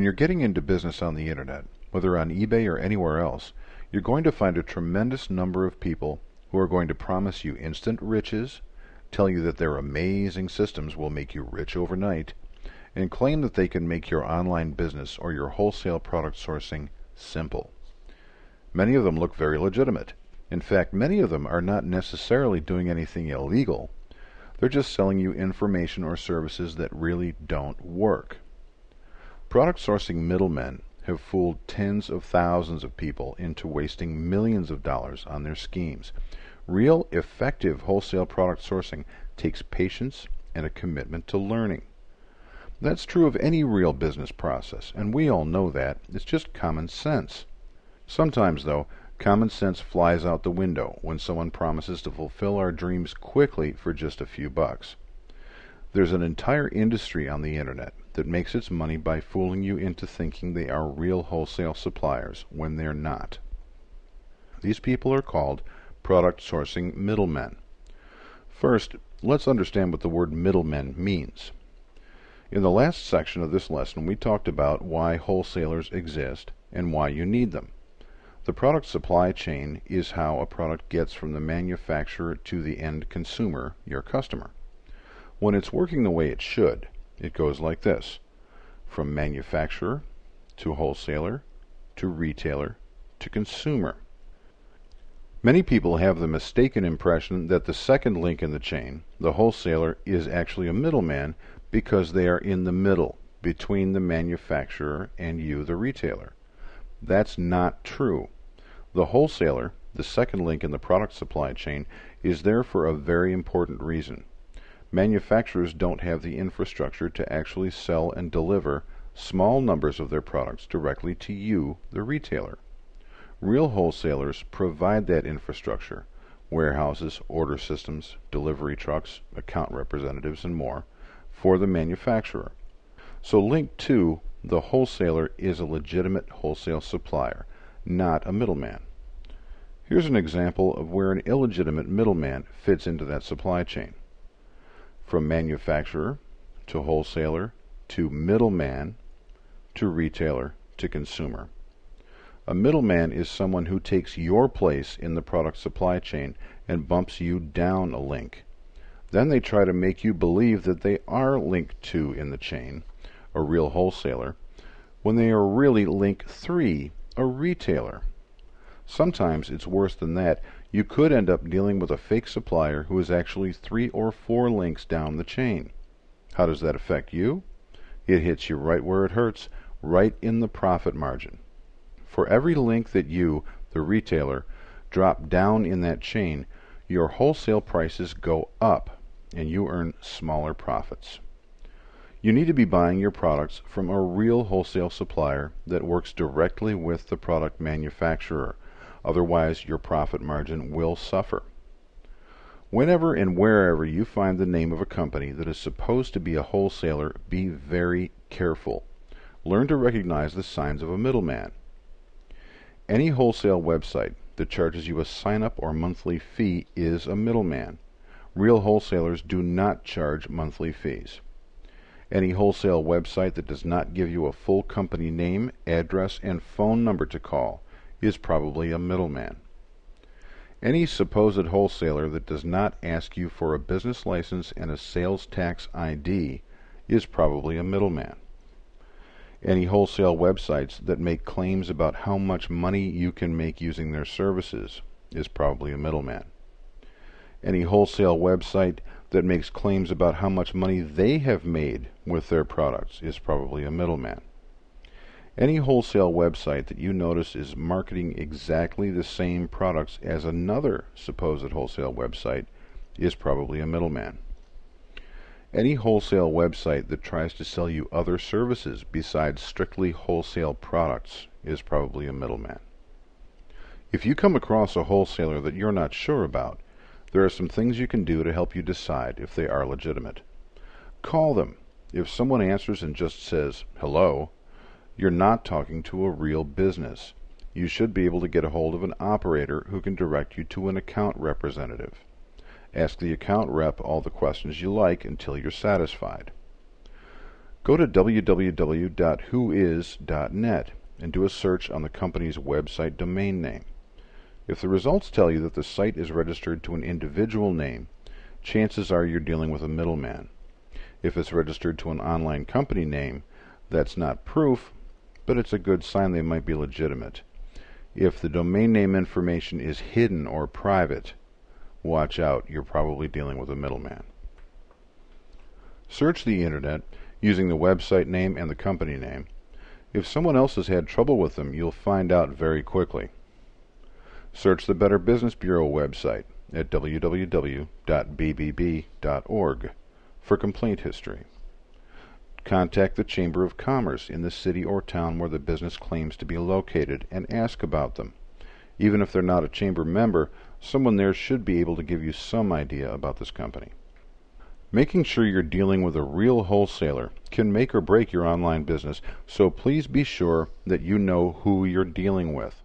you're getting into business on the internet, whether on eBay or anywhere else, you're going to find a tremendous number of people who are going to promise you instant riches, tell you that their amazing systems will make you rich overnight, and claim that they can make your online business or your wholesale product sourcing simple. Many of them look very legitimate. In fact, many of them are not necessarily doing anything illegal. They're just selling you information or services that really don't work. Product sourcing middlemen have fooled tens of thousands of people into wasting millions of dollars on their schemes. Real, effective wholesale product sourcing takes patience and a commitment to learning. That's true of any real business process, and we all know that. It's just common sense. Sometimes, though, common sense flies out the window when someone promises to fulfill our dreams quickly for just a few bucks. There's an entire industry on the internet that makes its money by fooling you into thinking they are real wholesale suppliers when they're not. These people are called product sourcing middlemen. First, let's understand what the word middlemen means. In the last section of this lesson, we talked about why wholesalers exist and why you need them. The product supply chain is how a product gets from the manufacturer to the end consumer, your customer. When it's working the way it should, it goes like this: from manufacturer to wholesaler to retailer to consumer. Many people have the mistaken impression that the second link in the chain, the wholesaler, is actually a middleman because they are in the middle between the manufacturer and you, the retailer. That's not true. The wholesaler, the second link in the product supply chain, is there for a very important reason. Manufacturers don't have the infrastructure to actually sell and deliver small numbers of their products directly to you, the retailer. Real wholesalers provide that infrastructure: warehouses, order systems, delivery trucks, account representatives, and more, for the manufacturer. So link 2, the wholesaler is a legitimate wholesale supplier, not a middleman. Here's an example of where an illegitimate middleman fits into that supply chain. From manufacturer to wholesaler to middleman to retailer to consumer. A middleman is someone who takes your place in the product supply chain and bumps you down a link. Then they try to make you believe that they are link 2 in the chain, a real wholesaler, when they are really link 3, a retailer. Sometimes it's worse than that. You could end up dealing with a fake supplier who is actually 3 or 4 links down the chain. How does that affect you? It hits you right where it hurts, right in the profit margin. For every link that you, the retailer, drop down in that chain, your wholesale prices go up and you earn smaller profits. You need to be buying your products from a real wholesale supplier that works directly with the product manufacturer. Otherwise, your profit margin will suffer. Whenever and wherever you find the name of a company that is supposed to be a wholesaler, be very careful. Learn to recognize the signs of a middleman. Any wholesale website that charges you a sign-up or monthly fee is a middleman. Real wholesalers do not charge monthly fees. Any wholesale website that does not give you a full company name, address, and phone number to call is probably a middleman. Any supposed wholesaler that does not ask you for a business license and a sales tax ID is probably a middleman. Any wholesale websites that make claims about how much money you can make using their services is probably a middleman. Any wholesale website that makes claims about how much money they have made with their products is probably a middleman. Any wholesale website that you notice is marketing exactly the same products as another supposed wholesale website is probably a middleman. Any wholesale website that tries to sell you other services besides strictly wholesale products is probably a middleman. If you come across a wholesaler that you're not sure about, there are some things you can do to help you decide if they are legitimate. Call them. If someone answers and just says, "Hello," you're not talking to a real business. You should be able to get a hold of an operator who can direct you to an account representative. Ask the account rep all the questions you like until you're satisfied. Go to www.whois.net and do a search on the company's website domain name. If the results tell you that the site is registered to an individual name, chances are you're dealing with a middleman. If it's registered to an online company name, that's not proof, but it's a good sign they might be legitimate. If the domain name information is hidden or private, watch out, you're probably dealing with a middleman. Search the internet using the website name and the company name. If someone else has had trouble with them, you'll find out very quickly. Search the Better Business Bureau website at www.bbb.org for complaint history. Contact the Chamber of Commerce in the city or town where the business claims to be located and ask about them. Even if they're not a chamber member, someone there should be able to give you some idea about this company. Making sure you're dealing with a real wholesaler can make or break your online business, so please be sure that you know who you're dealing with.